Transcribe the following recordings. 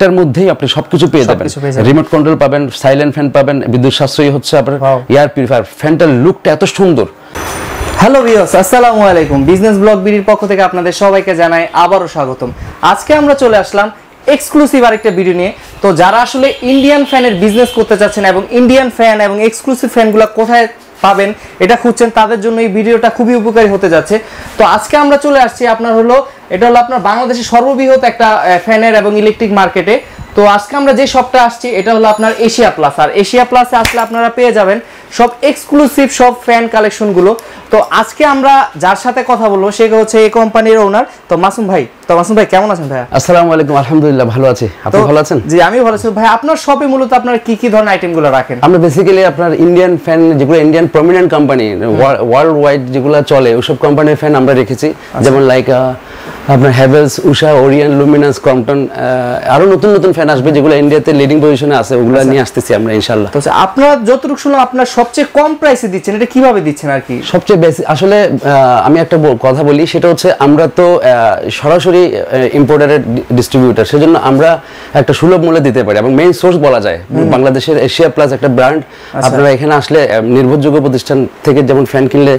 একটার মধ্যেই আপনি সবকিছু পেয়ে যাবেন। রিমোট কন্ট্রোল পাবেন, সাইলেন্ট ফ্যান পাবেন, বিদ্যুৎ সাশ্রয়ী হচ্ছে আপনার এয়ার পিউরিফায়ার। ফ্যানটার লুকটা এত সুন্দর। হ্যালো ভিউয়ার্স, আসসালামু আলাইকুম। বিজনেস ব্লগ বিডির পক্ষ থেকে আপনাদের সবাইকে জানাই আবারও স্বাগতম। আজকে আমরা চলে আসলাম এক্সক্লুসিভ আরেকটা ভিডিও নিয়ে। তো যারা আসলে ইন্ডিয়ান ফ্যানের বিজনেস করতে চাচ্ছেন এবং ইন্ডিয়ান ফ্যান এবং এক্সক্লুসিভ ফ্যানগুলো কোথায় পাবেন এটা খুঁজছেন, তাদের জন্য এই ভিডিওটা খুবই উপকারী হতে যাচ্ছে। তো আজকে আমরা চলে আসছি আপনার এটা হলো আপনার বাংলাদেশের সর্ববৃহৎ একটা ফ্যানের এবং ইলেকট্রিক মার্কেটে। তো আজকে আমরা যে শপটা আসছি এটা হলো আপনার এশিয়া প্লাস। আর এশিয়া প্লাসে আসলে আপনারা পেয়ে যাবেন সব এক্সক্লুসিভ সব ফ্যান কালেকশনগুলো। তো আজকে আমরা যার সাথে কথা বলবো সে হচ্ছে এই কোম্পানির ওনার তো মাসুম ভাই। তো মাসুম ভাই কেমন আছেন ভাই? আসসালামু আলাইকুম, আলহামদুলিল্লাহ ভালো আছি। আপনি ভালো আছেন? জি আমি ভালো আছি ভাই। আপনার শপে মূলত আপনারা কি কি ধরনের আইটেমগুলো রাখেন? আমরা বেসিক্যালি আপনার ইন্ডিয়ান ফ্যান, যেগুলো Indian prominent company world wide যেগুলো চলে ওইসব কোম্পানির ফ্যান আমরা রেখেছি। যেমন লাইক আপনার হ্যাভেলস, উষা, ওরিয়ন, লুমিনাস, ক্রম্পটন, আরো নতুন নতুন ফ্যান আসবে যেগুলো ইন্ডিয়াতে লিডিং পজিশনে আছে, ওগুলো নিয়ে আসতেছি আমরা ইনশাআল্লাহ। তো আপনারা যতটুকু শুনলাম আপনার সবচেয়ে কম প্রাইসে দিচ্ছেন, এটা কিভাবে দিচ্ছেন আর কি? সবচেয়ে বেশি আসলে আমি একটা কথা বলি, সেটা হচ্ছে আমরা তো সরাসরি ইম্পোর্টারের ডিস্ট্রিবিউটর, সেজন্য আমরা একটা সুলভ মূল্যে দিতে পারি এবং মেইন সোর্স বলা যায় বাংলাদেশের এশিয়া প্লাস একটা ব্র্যান্ড। আপনারা এখানে আসলে নির্ভরযোগ্য প্রতিষ্ঠান থেকে যেমন ফ্যান কিনলে,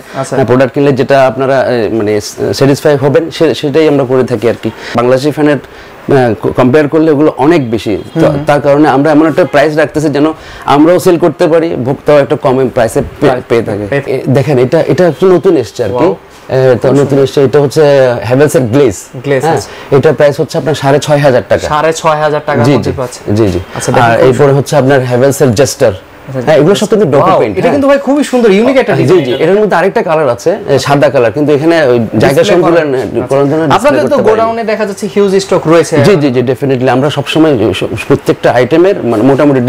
প্রোডাক্ট কিনলে যেটা আপনারা মানে স্যাটিসফাই হবেন সেটাই আমরা করে থাকি আর কি। বাংলাদেশি ফ্যানের কম্পেয়ার করলে ওগুলো অনেক বেশি, তার কারণে আমরা এমন একটা প্রাইস রাখতেছি যেন আমরাও সেল করতে পারি, ভোক্তাও একটা কম প্রাইসে পেয়ে থাকে। দেখেন এটা একটু নতুন এসছে আর কি। তো নতুন এসছে, এটা হচ্ছে হ্যাভেলস এর গ্লেজ। এটা প্রাইস হচ্ছে আপনার 6,500 টাকা। 6,500 টাকা মধ্যে পাচ্ছেন। জি জি। আর এরপরে হচ্ছে আপনার হ্যাভেলস এর জেস্টার। হ্যাঁ, এগুলো সব কিন্তু ডোকো পেইন্ট। এটা কিন্তু ভাই খুবই সুন্দর, ইউনিক একটা ডিজাইন। জি জি। এর মধ্যে আরেকটা কালার আছে সাদা কালার, কিন্তু এখানে জায়গা সংকুলন করার জন্য আপনাদের তো গোডাউনে দেখা যাচ্ছে হিউজ স্টক রয়েছে। জি জি জি, ডেফিনেটলি আমরা সব সময় প্রত্যেকটা আইটেমের মানে মোটামুটি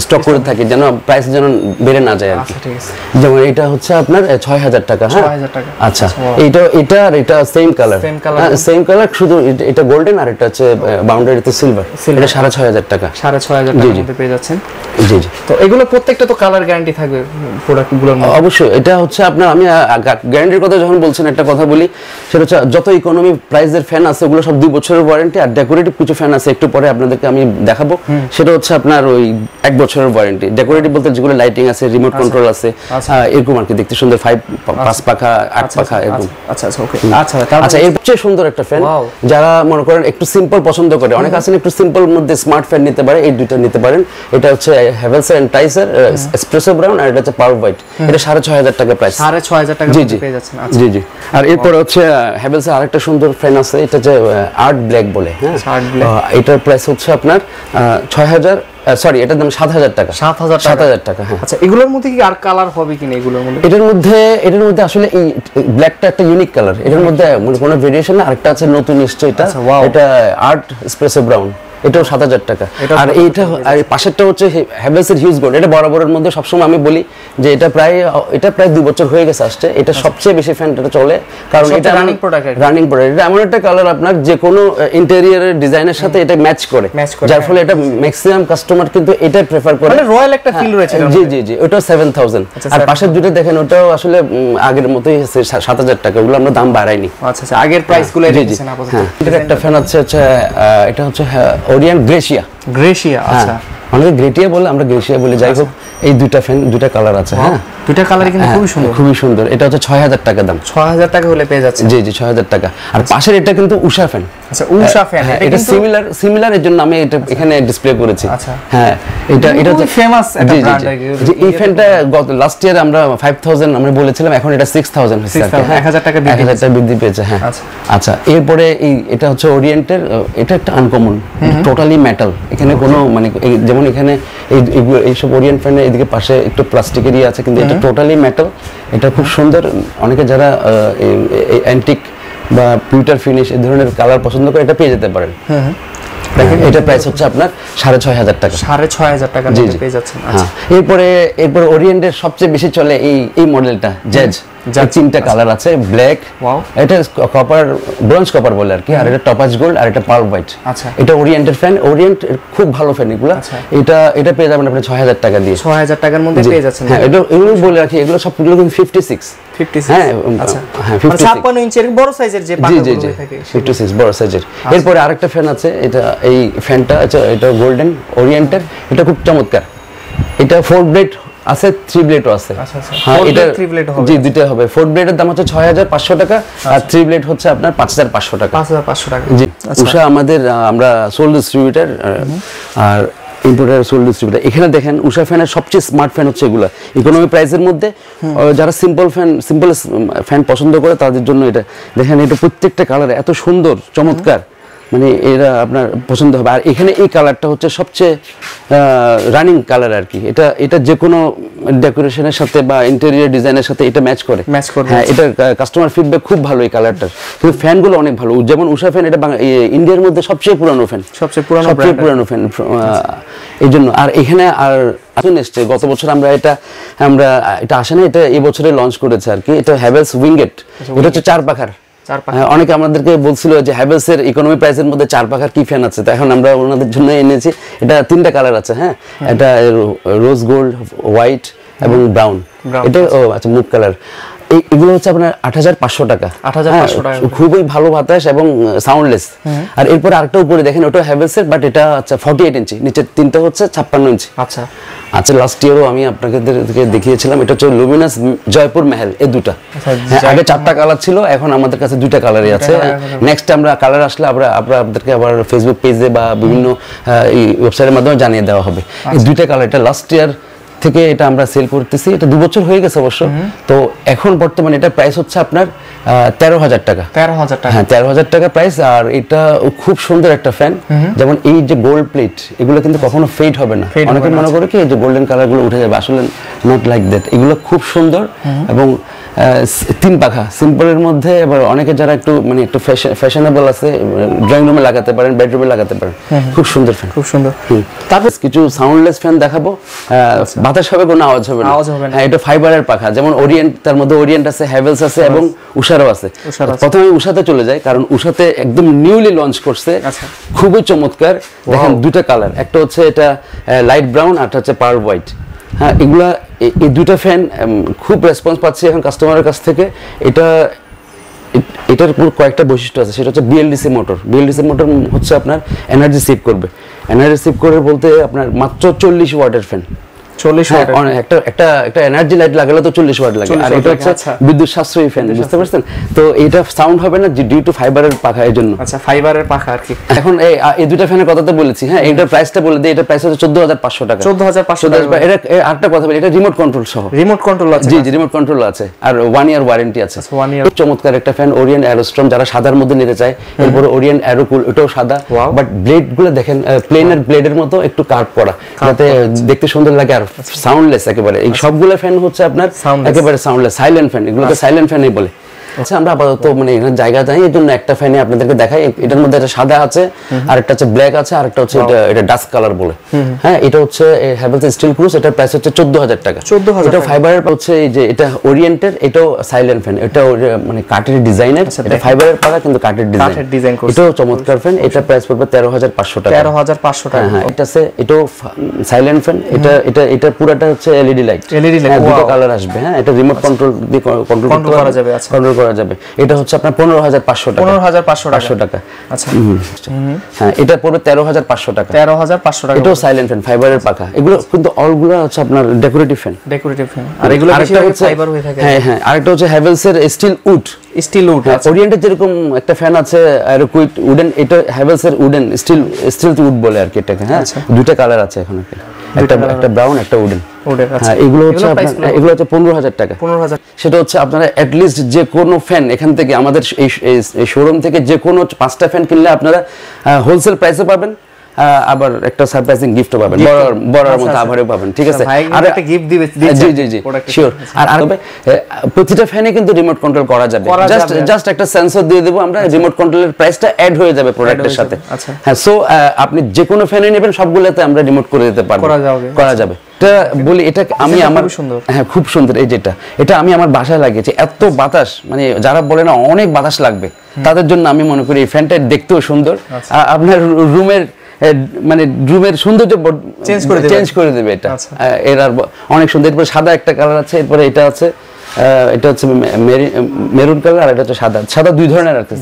স্টক করে থাকি যেন প্রাইস যেন বেড়ে না যায় আর কি। ঠিক আছে। যেমন এটা হচ্ছে আপনার 6,000 টাকা। হ্যাঁ 6,000 টাকা। আচ্ছা, এটা আর এটা সেম কালার। সেম কালার, শুধু এটা গোল্ডেন আর এটা হচ্ছে বাউন্ডারিতে সিলভার। এটা 6,500 টাকা। 6,500 টাকার মধ্যে পেয়ে যাচ্ছেন। জি জি। তো এগুলো প্রত্যেকটা তো কালার গ্যারান্টি থাকবে প্রোডাক্টগুলোর মধ্যে? অবশ্যই। এটা হচ্ছে আপনার, আমি গ্যারান্টির কথা যখন বলছেন একটা কথা বলি, সেটা হচ্ছে যত ইকোনমি প্রাইসের ফ্যান আছে ওগুলো সব 2 বছরের ওয়ারেন্টি, আর ডেকোরেটিভ কিছু ফ্যান আছে একটু পরে আপনাদেরকে আমি দেখাবো, সেটা হচ্ছে আপনার ওই 1 বছরের ওয়ারেন্টি। ডেকোরেটিভ বলতে যেগুলো লাইটিং আছে, রিমোট কন্ট্রোল আছে, এরকম আর কি, দেখতে সুন্দর 5 পাখা 8 পাখা এরকম। আচ্ছা আচ্ছা, ওকে। আচ্ছা, এর চেয়ে সুন্দর একটা ফ্যান যারা মনে করেন একটু সিম্পল পছন্দ করে, অনেক আছেন একটু সিম্পল মধ্যে স্মার্ট ফ্যান নিতে পারে, এই দুইটা নিতে পারেন। এটা হচ্ছে হ্যাভেলস এর এন্টাইসার এসপ্রেসো ব্রাউন, আর এটা হচ্ছে পাওয়ার হোয়াইট। এটা 6,500 টাকা প্রাইস। 6,500 টাকা পেয়ে যাচ্ছেন। জি জি। আর এরপর হচ্ছে হ্যাভেলস এর আরেকটা সুন্দর ফ্যান আছে, এটা যে আর্ট ব্ল্যাক বলে। হ্যাঁ, এটার প্রাইস হচ্ছে আপনার 6,000, সরি এটার দাম 7,000 টাকা। 7,000 টাকা। হ্যাঁ। আচ্ছা, এগুলোর মধ্যে কি আর কালার হবে কিনা এগুলোর মধ্যে? এটার মধ্যে আসলে এই ব্ল্যাকটা একটা ইউনিক কালার, এটার মধ্যে কোনো ভেরিয়েশন না। আরেকটা আছে নতুন এসছে, এটা আর্ট এসপ্রেসো ব্রাউন, এটাও 7,000 টাকা। আর এইটা, আর পাশেরটা হচ্ছে হ্যাভেলস এর হিউজ গোল্ড। এটা বরাবরের মধ্যে সবসময় আমি বলি যে এটা প্রায় 2 বছর হয়ে গেছে আসছে। এটা সবচেয়ে বেশি ফ্যানটা চলে, কারণ এটা রানিং প্রোডাক্ট। এটা এমন একটা কালার আপনার যে কোনো ইন্টেরিয়রের ডিজাইনের সাথে এটা ম্যাচ করে, যার ফলে এটা ম্যাক্সিমাম কাস্টমার কিন্তু এটা প্রেফার করে। মানে রয়্যাল একটা ফিল রয়েছে। জি জি জি। ওটা 7,000। আর পাশের দুটো দেখেন, ওটাও আসলে আগের মতোই আছে 7,000 টাকা। ওগুলো আমরা দাম বাড়াইনি। আচ্ছা আচ্ছা, আগের প্রাইসগুলো রেখেছেন আপাতত। এটা একটা ফ্যান আছে, এটা হচ্ছে ওরিয়ন গ্রেশিয়া। আচ্ছা, আমাদের গ্রেটিয়া বলে, আমরা গ্রেশিয়া বলে। যাই হোক, এই দুইটা ফ্যান, দুইটা কালার আছে। হ্যাঁ, দুইটা কালারই কিন্তু খুবই সুন্দর, খুবই সুন্দর। এটা হচ্ছে 6,000 টাকা দাম। 6,000 টাকা হলে পেয়ে যাচ্ছে। জি জি, 6,000 টাকা। আর পাশের এটা কিন্তু উষা ফ্যান। আচ্ছা, উষা ফ্যান। এটা সিমিলার এর জন্য আমি এটা এখানে ডিসপ্লে করেছি। আচ্ছা, হ্যাঁ, এটা হচ্ছে ফেমাস একটা ব্র্যান্ড। এই ফ্যানটা গত লাস্ট ইয়ার আমরা 5,000 আমরা বলেছিলাম, এখন এটা 6,000 হয়েছে। 1,000 টাকা বৃদ্ধি পেয়েছে। হ্যাঁ। আচ্ছা, এরপরে এটা হচ্ছে ওরিয়েন্টের, এটা একটা আনকমন, টোটালি মেটাল। এখানে কোনো মানে যেমন এখানে এইসব ওরিয়েন্ট ফ্যানের এদিকে পাশে একটু প্লাস্টিকেরই আছে, কিন্তু এটা টোটালি মেটাল। এটা খুব সুন্দর। অনেকে যারা অ্যান্টিক বা পিউটার ফিনিশ এই ধরনের কালার পছন্দ করে, এটা পেয়ে যেতে পারেন। এটা প্রাইস হচ্ছে আপনার 6,500 টাকা। 6,500 টাকা পেয়ে যাচ্ছেন। এরপরে ওরিয়েন্টের সবচেয়ে বেশি চলে এই মডেলটা, জ্যাজ। যার তিনটা কালার আছে, ব্ল্যাক, এটা কপার, ব্রোঞ্জ কপার বলে আর কি, আর এটা টপাজ গোল্ড, আর এটা পার্ল হোয়াইট। আচ্ছা, এটা ওরিয়েন্টেড ফ্যান, ওরিয়েন্ট খুব ভালো ফ্যান এগুলো। এটা পেয়ে যাবেন আপনি 6000 টাকা দিয়ে। 6000 টাকার মধ্যে পেয়ে যাচ্ছেন। হ্যাঁ, এগুলো বলে রাখি, এগুলো সবগুলো কিন্তু 56। হ্যাঁ, আচ্ছা, হ্যাঁ, 56 ইঞ্চির বড় সাইজের যে পাখাগুলো থাকে 56 বড় সাইজের। এরপরে আরেকটা ফ্যান আছে, এটা এই ফ্যানটা আছে, এটা গোল্ডেন ওরিয়েন্টেড, এটা খুব চমৎকার। এটা 4 ব্লেড আছে, 3 ব্লেডও আছে। আচ্ছা আচ্ছা, হ্যাঁ, এটা 3 ব্লেড হবে। জি, দুটো হবে। 4 ব্লেডের দাম হচ্ছে 6500 টাকা, আর 3 ব্লেড হচ্ছে আপনার 5500 টাকা। 5500 টাকা। জি, উষা আমাদের আমরা সোল ডিস্ট্রিবিউটর আর ইম্পোর্টার সোল ডিস্ট্রিবিউটর। এখানে দেখেন উষা ফ্যানের সবচেয়ে স্মার্ট ফ্যান হচ্ছে এগুলা, ইকোনমি প্রাইসের মধ্যে। যারা সিম্পল ফ্যান পছন্দ করে তাদের জন্য এটা দেখেন, এটা প্রত্যেকটা কালার এত সুন্দর চমৎকার, মানে এরা আপনার পছন্দ হবে। আর এখানে এই কালারটা হচ্ছে সবচেয়ে রানিং কালার আর কি। এটা যে কোনো ডেকোরেশনের সাথে বা ইন্টেরিয়র ডিজাইনের সাথে এটা ম্যাচ করে। হ্যাঁ, এটা কাস্টমার ফিডব্যাক খুব ভালো এই কালারটার। কিন্তু ফ্যানগুলো অনেক ভালো, যেমন উষা ফ্যান এটা ইন্ডিয়ার মধ্যে সবচেয়ে পুরানো ফ্যান, সবচেয়ে পুরানো ফ্যান এই জন্য। আর এখানে আর এসছে গত বছর আমরা এটা আসে না, এটা এই বছরে লঞ্চ করেছে আর কি। এটা হ্যাভেলস উইংগেট, এটা হচ্ছে 4 পাখার। অনেকে আমাদেরকে বলছিল যে হ্যাভেলস এর ইকোনমি প্রাইসের মধ্যে 4 পাখার কি ফ্যান আছে, তো এখন আমরা ওনাদের জন্য এনেছি। এটা 3টা কালার আছে। হ্যাঁ, এটা রোজ গোল্ড, হোয়াইট এবং ব্রাউন। এটা আচ্ছা, মুভ কালার। এগুলো হচ্ছে আপনার 8500 টাকা। 8500 টাকা, খুবই ভালো বাতাস এবং সাউন্ডলেস। আর এরপর আরেকটা উপরে দেখেন, ওটা হ্যাভেলস এর, বাট এটা আচ্ছা 48 ইঞ্চি, নিচের তিনটা হচ্ছে 56 ইঞ্চি। আচ্ছা আচ্ছা, লাস্ট ইয়ারও আমি আপনাকে দেখিয়েছিলাম। এটা হচ্ছে লুমিনাস, জয়পুর মেহেল, এই দুটা। আগে 4টা কালার ছিল, এখন আমাদের কাছে 2টা কালারই আছে। নেক্সট আমরা কালার আসলে আপনাদেরকে আবার ফেসবুক পেজে বা বিভিন্ন ওয়েবসাইটের মাধ্যমে জানিয়ে দেওয়া হবে। এই 2টা কালার, এটা লাস্ট ইয়ার থেকে এটা আমরা সেল করতেছি। এটা 2 বছর হয়ে গেছে অবশ্য। তো এখন বর্তমানে এটা প্রাইস হচ্ছে আপনার 13000 টাকা। 13000 টাকা, হ্যাঁ 13000 টাকা প্রাইস। আর এটা খুব সুন্দর একটা ফ্যান। যেমন এই যে গোল্ড প্লেট, এগুলো কিন্তু কখনো ফেড হবে না। অনেকে মনে করে কি এই যে গোল্ডেন কালার গুলো উঠে যাবে, আসলে নট লাইক দ্যাট। এগুলো খুব সুন্দর এবং 3 পাখা সিম্পলের মধ্যে। এবার অনেকে যারা একটু মানে একটু ফ্যাশনেবল আছে, ড্রয়িং রুমে লাগাতে পারেন, বেডরুমে লাগাতে পারেন। খুব সুন্দর ফ্যান, খুব সুন্দর। তারপর কিছু সাউন্ডলেস ফ্যান দেখাবো। বাতাস হবে, কোনো আওয়াজ হবে না। হ্যাঁ, এটা ফাইবারের পাখা, যেমন ওরিয়েন্ট, তার মধ্যে ওরিয়েন্ট আছে, হ্যাভেলস আছে এবং উষারও আছে। প্রথমে উষাতে চলে যায়, কারণ উষাতে একদম নিউলি লঞ্চ করছে, খুবই চমৎকার। দেখেন 2টা কালার, একটা হচ্ছে এটা লাইট ব্রাউন, আর একটা হচ্ছে পার্ল হোয়াইট। হ্যাঁ, এগুলা এই 2টা ফ্যান খুব রেসপন্স পাচ্ছি এখন কাস্টমারের কাছ থেকে। এটার কয়েকটা বৈশিষ্ট্য আছে, সেটা হচ্ছে বিএলডিসি মোটর। বিএলডিসি মোটর হচ্ছে আপনার এনার্জি সেভ করবে। এনার্জি সেভ করে বলতে আপনার মাত্র 40 ওয়াটের ফ্যান। 40 ওয়াট, একটা এনার্জি লাইট লাগালে তো 40 ওয়াট লাগে। আর এটা হচ্ছে বিদ্যুৎ সাশ্রয়ী ফ্যান, বুঝতে পারছেন? তো এটা সাউন্ড হবে না ডিউ টু ফাইবারের পাখা, এর জন্য। আচ্ছা, ফাইবারের পাখা আর কি। এখন এই 2টা ফ্যানের কথা তো বলেছি। হ্যাঁ, এটার প্রাইসটা বলে দিই। এটা প্রাইস হচ্ছে 14500 টাকা। 14500 টাকা। এটা আরেকটা কথা বলি, এটা রিমোট কন্ট্রোল সহ। রিমোট কন্ট্রোল আছে? জি জি, রিমোট কন্ট্রোল আছে। আর 1 ইয়ার ওয়ারেন্টি আছে। চমৎকার একটা ফ্যান, ওরিয়েন্ট অ্যারোস্ট্রম, যারা সাদার মধ্যে নিতে চায়। এরপর ওরিয়েন্ট অ্যারোকুল, এটাও সাদা, বাট ব্লেড গুলো দেখেন প্লেনের ব্লেডের মতো একটু কার্ভ করা, যাতে দেখতে সুন্দর লাগে। আর সাউন্ডলেস একেবারে। এই সবগুলো ফ্যান হচ্ছে আপনার একেবারে সাউন্ডলেস, সাইলেন্ট ফ্যান। এগুলোকে সাইলেন্ট ফ্যানই বলে। আচ্ছা, আমরা আপাতত মানে এখানে জায়গা নাই, এর জন্য একটা ফ্যানে আপনাদেরকে দেখাই। এটার মধ্যে একটা সাদা আছে, আর একটা হচ্ছে ব্ল্যাক আছে, আর একটা হচ্ছে এটা ডাস্ক কালার বলে। হ্যাঁ, এটা হচ্ছে হ্যাভেলস স্টিল ক্রুজ। এটার প্রাইস হচ্ছে 14000 টাকা। 14000। এটা ফাইবারের হচ্ছে এই যে এটা ওরিয়েন্টেড, এটাও সাইলেন্ট ফ্যান। এটা মানে কাঠের ডিজাইনের, এটা ফাইবারের পাতা কিন্তু কাঠের ডিজাইন। এটাও চমৎকার ফ্যান। এটা প্রাইস পড়বে 13500 টাকা। 13500 টাকা। হ্যাঁ, এটা আছে, এটাও সাইলেন্ট ফ্যান। এটা পুরোটা হচ্ছে এলইডি লাইট। দুটো কালার আসবে। হ্যাঁ, এটা রিমোট কন্ট্রোল দিয়ে কন্ট্রোল করা যাবে। আচ্ছা, করা যাবে। এটা হচ্ছে আপনার 15500 টাকা। 15500 টাকা। আচ্ছা, হ্যাঁ, এটা পড়বে 13500 টাকা। 13500 টাকা। এটাও সাইলেন্ট ফ্যান, ফাইবারের পাখা। এগুলো কিন্তু অলগুলো হচ্ছে আপনার ডেকোরেটিভ ফ্যান। আর এগুলো বেশি ফাইবার হয়ে থাকে। হ্যাঁ হ্যাঁ, আরেকটা হচ্ছে হ্যাভেলস এর স্টিল উড। ওরিয়েন্টেড যেরকম একটা ফ্যান আছে অ্যারোকুইট উডেন, এটা হ্যাভেলস এর উডেন, স্টিল উড বলে আর কি এটাকে। হ্যাঁ, 2টা কালার আছে এখন, একটা ব্রাউন, একটা উডেন। হ্যাঁ, এগুলো হচ্ছে 15000 টাকা। 15000। সেটা হচ্ছে আপনারা অ্যাট লিস্ট যে কোনো ফ্যান এখান থেকে আমাদের এই শোরুম থেকে যে কোনো 5টা ফ্যান কিনলে আপনারা হোলসেল প্রাইসে পাবেন, আবার একটা সারপ্রাইজিং গিফটও পাবেন, বড়র মতো আভারও পাবেন, ঠিক আছে? আর একটা গিফট দিবে, জি জি জি শিওর। আর তবে প্রতিটা ফ্যানে কিন্তু রিমোট কন্ট্রোল করা যাবে, জাস্ট একটা সেন্সর দিয়ে দেব আমরা, রিমোট কন্ট্রোলের প্রাইসটা অ্যাড হয়ে যাবে প্রোডাক্টের সাথে। হ্যাঁ, সো আপনি যে কোনো ফ্যানে নেবেন সবগুলোতে আমরা রিমোট করে দিতে পারবো, করা যাবে। এটা বলি, এটা আমি আমার, হ্যাঁ খুব সুন্দর। এই যেটা, এটা আমি আমার বাসায় লাগিয়েছি, এত বাতাস, মানে যারা বলে না অনেক বাতাস লাগবে তাদের জন্য আমি মনে করি এই ফ্যানটা দেখতেও সুন্দর, আপনার রুমের সৌন্দর্য চেঞ্জ করে দেবে এটা। এর আর অনেক সুন্দর। এরপরে সাদা একটা কালার আছে, এরপরে এটা আছে, এটা হচ্ছে মেরুন কালার, আর এটা হচ্ছে সাদা দুই ধরনের আছে।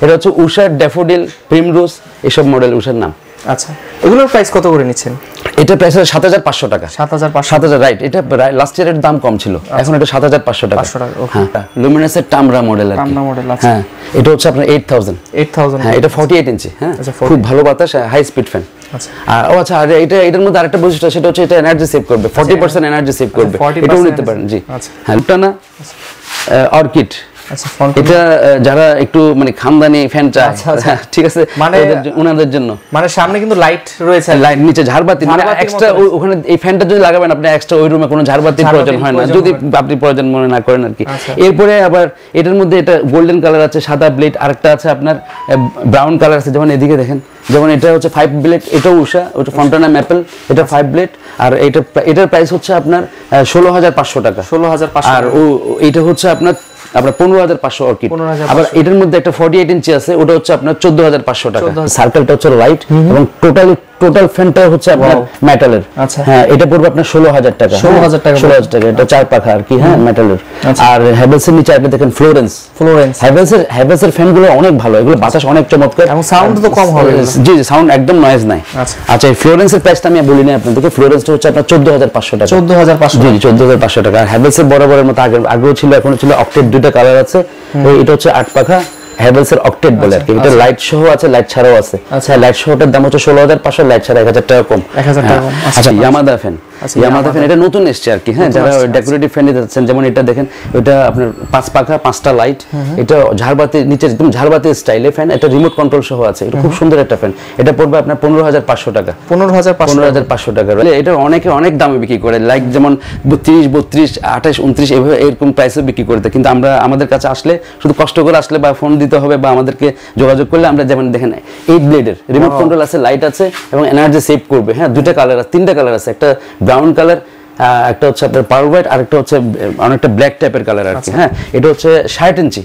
এটা হচ্ছে উষার ড্যাফোডিল, প্রিমরোজ, এসব মডেল উষার নাম। আচ্ছা, এগুলোর প্রাইস কত করে নিচ্ছেন? এটা প্রাইস ৭৫০০ টাকা। ৭৫০০, রাইট। এটা লাস্ট ইয়ারের দাম কম ছিল, এখন এটা ৭৫০০ টাকা। হ্যাঁ, লুমিনাসের টামরা মডেল আর কি। হ্যাঁ, এটা হচ্ছে আপনার 8000। হ্যাঁ, এটা 48 ইঞ্চি। হ্যাঁ, খুব ভালো বাতাস, হাই স্পিড ফ্যান। আচ্ছা, আর এটার মধ্যে আরেকটা বৈশিষ্ট্য, সেটা হচ্ছে এটা এনার্জি সেভ করবে, 40% এনার্জি সেভ করবে, এটাও নিতে পারেন। জি হ্যাঁ, টানা অর্কিড। এটা যারা একটু মানে খানদানি ফ্যান চায়, ঠিক আছে, মানে ওনাদের জন্য, মানে সামনে কিন্তু লাইট রয়েছে, লাইট নিচে ঝাড়বাতি, মানে এক্সট্রা ওখানে এই ফ্যানটা যদি লাগাবেন আপনি, এক্সট্রা ওই রুমে কোনো ঝাড়বাতির প্রয়োজন হয় না, যদি আপনি প্রয়োজন মনে না করেন আর কি। এরপরে আবার এটার মধ্যে এটা গোল্ডেন কালার আছে, সাদা ব্লেড, আরেকটা আছে আপনার ব্রাউন কালার আছে। যেমন এদিকে দেখেন, যেমন এটা হচ্ছে 5 ব্লেড, এটাও উষা, ওটা ফন্টানা ম্যাপেল, এটা 5 ব্লেড। আর এটার প্রাইস হচ্ছে আপনার ১৬৫০০ টাকা। ১৬৫০০। আর এটা হচ্ছে আপনার ১৫৫০০ অর্কিড। আবার এটার মধ্যে একটা 48 ইঞ্চি আছে, ওটা হচ্ছে আপনার ১৪৫০০ টাকা। সার্কেলটা হচ্ছে লাইট এবং টোটাল ফ্যানটা হচ্ছে আপনার মেটালের। হ্যাঁ, এটা পড়বে আপনার ১৬০০০ টাকা। ১৬০০০ টাকা। এটা 4 পাখা আর কি। হ্যাঁ, মেটালের। আর হ্যাভেলসের নিচে আপনি দেখেন ফ্লোরেন্স। হ্যাভেলসের ফ্যানগুলো অনেক ভালো, এগুলো বাতাস অনেক চমৎকার এবং সাউন্ড তো কম হবে। জি, সাউন্ড একদম নয়েজ নাই। আচ্ছা, এই ফ্লোরেন্সের প্রাইসটা আমি বলি না আপনাদেরকে। ফ্লোরেন্সটা হচ্ছে আপনার ১৪৫০০ টাকা। ১৪৫০০। জি, ১৪৫০০ টাকা। আর হ্যাভেলসের বরাবরের মতো আগ্রহ ছিল, এখন ছিল অক্টেট, দুইটা কালার আছে। এটা হচ্ছে 8 পাখা হ্যাভেলসের অক্টেট বলে আর কি। এটা লাইট সহ আছে, লাইট ছাড়াও আছে। আচ্ছা, লাইট সহটার দাম হচ্ছে ১৬৫০০, লাইট ছাড়া ১০০০ টাকা কম। ১০০০ টাকা কম। আচ্ছা, ইয়ামাদা ফ্যান। এটা নতুন এসছে আর কি। হ্যাঁ, যারা ডেকোরেটিভ ফ্যান নিতে যাচ্ছেন, যেমন এটা দেখেন, এটা আপনার 5 পাখা, 5টা লাইট, এটা ঝাড়বাতি নিচে, একদম ঝাড়বাতি স্টাইলে ফ্যান, এটা রিমোট কন্ট্রোল সহ আছে। এটা খুব সুন্দর একটা ফ্যান। এটা পড়বে আপনার ১৫৫০০ টাকা। ১৫৫০০ টাকা। এটা অনেকে অনেক দামে বিক্রি করে, লাইক যেমন ৩২, 32, 28, 29 এইভাবে এরকম প্রাইসে বিক্রি করে দেয়। কিন্তু আমরা আমাদের কাছে আসলে, শুধু কষ্ট করে আসলে বা ফোন দিতে হবে বা আমাদেরকে যোগাযোগ করলে, আমরা যেমন দেখেন 8 ব্লেডের রিমোট কন্ট্রোল আছে, লাইট আছে এবং এনার্জি সেভ করবে। হ্যাঁ, দুইটা কালার আছে, 3টা কালার আছে, একটা ব্রাউন কালার, একটা হচ্ছে আপনার পার্ল হোয়াইট, আর একটা হচ্ছে অনেকটা ব্ল্যাক টাইপের কালার আর কি। হ্যাঁ, এটা হচ্ছে 60 ইঞ্চি।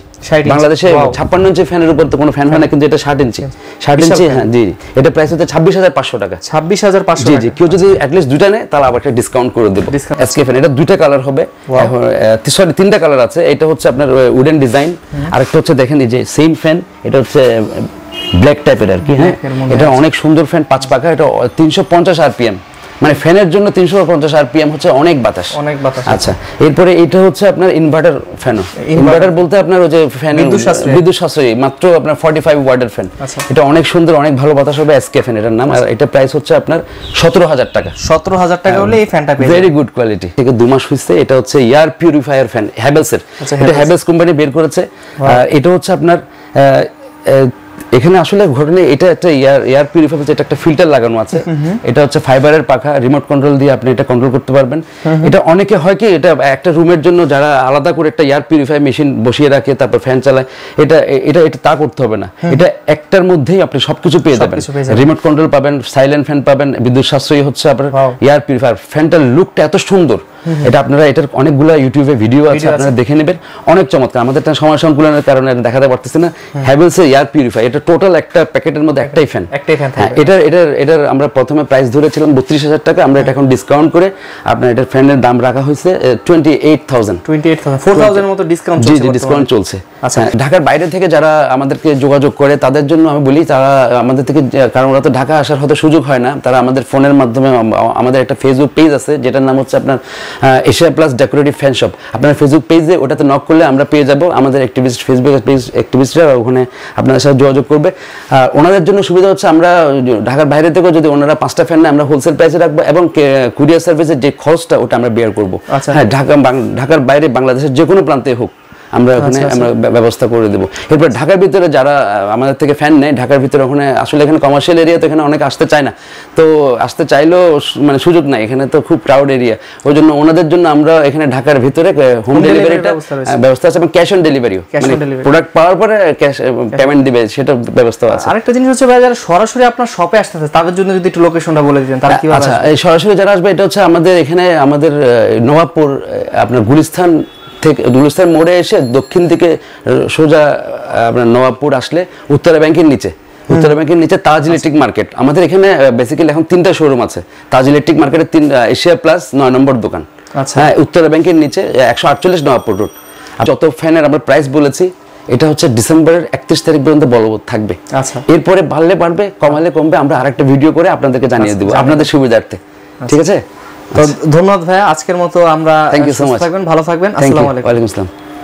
বাংলাদেশে 56 ইঞ্চি ফ্যানের উপর তো কোনো ফ্যান হয় না, কিন্তু এটা 60 ইঞ্চি। 60 ইঞ্চি। হ্যাঁ জি, এটা প্রাইস হচ্ছে ২৬৫০০ টাকা। ২৬৫০০। জি জি, কেউ যদি অ্যাটলিস্ট দুইটা নেয় তাহলে আবার একটা ডিসকাউন্ট করে দেব। এসকে ফ্যান, এটা দুইটা কালার হবে, সরি 3টা কালার আছে। এটা হচ্ছে আপনার উডেন ডিজাইন, আর একটা হচ্ছে দেখেন এই যে সেম ফ্যান, এটা হচ্ছে ব্ল্যাক টাইপের আর কি। হ্যাঁ, এটা অনেক সুন্দর ফ্যান, 5 পাখা, এটা ৩৫০ আরপিএম, মানে ফ্যানের জন্য ৩৫০ আরপিএম হচ্ছে অনেক বাতাস। আচ্ছা, এরপরে এটা হচ্ছে আপনার ইনভার্টার ফ্যান। ইনভার্টার বলতে আপনার ওই যে ফ্যান বিদ্যুৎ সাশ্রয়ী, মাত্র আপনার 45 ওয়াটের ফ্যান। এটা অনেক সুন্দর, অনেক ভালো বাতাস হবে, এসকে ফ্যান এটার নাম। আর এটা প্রাইস হচ্ছে আপনার ১৭০০০ টাকা। ১৭০০০ টাকা হলে এই ফ্যানটা পেয়ে যাবেন। Very good quality. থেকে 2 মাস হইছে। এটা হচ্ছে এয়ার পিউরিফায়ার ফ্যান হ্যাভেলসের। এটা হ্যাভেলস কোম্পানি বের করেছে। এটা হচ্ছে আপনার এখানে আসলে ঘটনা, এটা একটা এয়ার পিউরিফায়ার, এটা একটা ফিল্টার লাগানো আছে। এটা হচ্ছে ফাইবারের পাখা, রিমোট কন্ট্রোল দিয়ে আপনি এটা কন্ট্রোল করতে পারবেন। এটা অনেকে হয় কি, এটা একটা রুমের জন্য যারা আলাদা করে একটা এয়ার পিউরিফায়ার মেশিন বসিয়ে রাখে, তারপর ফ্যান চালায়, এটা এটা এটা তা করতে হবে না। এটা একটার মধ্যেই আপনি সবকিছু পেয়ে যাবেন। রিমোট কন্ট্রোল পাবেন, সাইলেন্ট ফ্যান পাবেন, বিদ্যুৎ সাশ্রয়ী হচ্ছে আপনার এয়ার পিউরিফায়ার। ফ্যানটার লুকটা এত সুন্দর, এটা আপনারা, এটার অনেকগুলো ইউটিউবে ভিডিও আছে, আপনারা দেখে নেবেন, অনেক চমৎকার। আমাদের সময় সংকুলনের কারণে দেখাতে পারতেছি না। হ্যাভেলসের এয়ার পিউরিফায়ার, এটা টোটাল একটা প্যাকেটের মধ্যে একটাই ফ্যান। হ্যাঁ, এটার আমরা প্রথমে প্রাইস ধরেছিলাম ৩২০০০ টাকা, আমরা এটা এখন ডিসকাউন্ট করে আপনার এটার ফ্যানের দাম রাখা হয়েছে 28,000। 4,000 এর মতো ডিসকাউন্ট চলছে। জি, ডিসকাউন্ট চলছে। আচ্ছা, ঢাকার বাইরে থেকে যারা আমাদেরকে যোগাযোগ করে তাদের জন্য আমি বলি, তারা আমাদের থেকে, কারণ ওরা তো ঢাকা আসার হয়তো সুযোগ হয় না, তারা আমাদের ফোনের মাধ্যমে, আমাদের একটা ফেসবুক পেজ আছে যেটার নাম হচ্ছে আপনার Asia plus decorative fan shop. আপনার ফেসবুক পেজে ওটাতে নক করলে আমরা পেয়ে যাব, আমাদের অ্যাক্টিভিস্ট ফেসবুক পেজ অ্যাক্টিভিস্টরা ওখানে আপনাদের সাথে যোগাযোগ করবে। ওনাদের জন্য সুবিধা হচ্ছে, আমরা ঢাকার বাইরে থেকেও যদি ওনারা 5টা ফ্যান নেয়, আমরা হোলসেল প্রাইসে রাখবো এবং কুরিয়ার সার্ভিসের যে খরচটা ওটা আমরা বেয়ার করবো। হ্যাঁ, ঢাকার বাইরে বাংলাদেশের যে কোনো প্রান্তে হোক আমরা ওখানে আমরা ব্যবস্থা করে দেব। এরপর ঢাকার ভিতরে যারা আমাদের থেকে ফ্যান নেয়, ঢাকার ভিতরে ওখানে আসলে এখানে কমার্শিয়াল এরিয়া, তো এখানে অনেকে আসতে চায় না, তো আসতে চাইলেও মানে সুযোগ নাই, এখানে তো খুব ক্রাউড এরিয়া, ওই জন্য ওনাদের জন্য আমরা এখানে ঢাকার ভিতরে হোম ডেলিভারিটা ব্যবস্থা আছে এবং ক্যাশ অন ডেলিভারিও, মানে প্রোডাক্ট পাওয়ার পরে ক্যাশ পেমেন্ট দিবে সেটা ব্যবস্থা আছে। আরেকটা জিনিস হচ্ছে ভাই, যারা সরাসরি আপনার শপে আসতেছে তাদের জন্য যদি একটু লোকেশনটা বলে দিতেন তারা কিভাবে আসবে? আচ্ছা, এই সরাসরি যারা আসবে এটা হচ্ছে আমাদের এখানে আমাদের নবাবপুর আপনার গুলিস্তান থেকে, গুলিস্তান মোড়ে এসে দক্ষিণ দিকে সোজা আপনার নবাবপুর আসলে উত্তরা ব্যাংকের নিচে, উত্তরা ব্যাংকের নিচে তাজ ইলেকট্রিক মার্কেট। আমাদের এখানে বেসিক্যালি এখন 3টা শোরুম আছে। তাজ ইলেকট্রিক মার্কেটের এশিয়া প্লাস 9 নম্বর দোকান, হ্যাঁ, উত্তরা ব্যাংকের নিচে 148 নবাবপুর রোড। যত ফ্যানের আমরা প্রাইস বলেছি এটা হচ্ছে ডিসেম্বরের 31 তারিখ পর্যন্ত বলবৎ থাকবে। আচ্ছা, এরপরে বাড়লে বাড়বে, কমালে কমবে, আমরা আরেকটা ভিডিও করে আপনাদেরকে জানিয়ে দেব আপনাদের সুবিধার্থে। ঠিক আছে, তো ধন্যবাদ ভাইয়া, আজকের মতো আমরা, থ্যাংক ইউ সো মাচ, ভালো থাকবেন, আসসালামু আলাইকুম। ওয়ালাইকুম আসসালাম।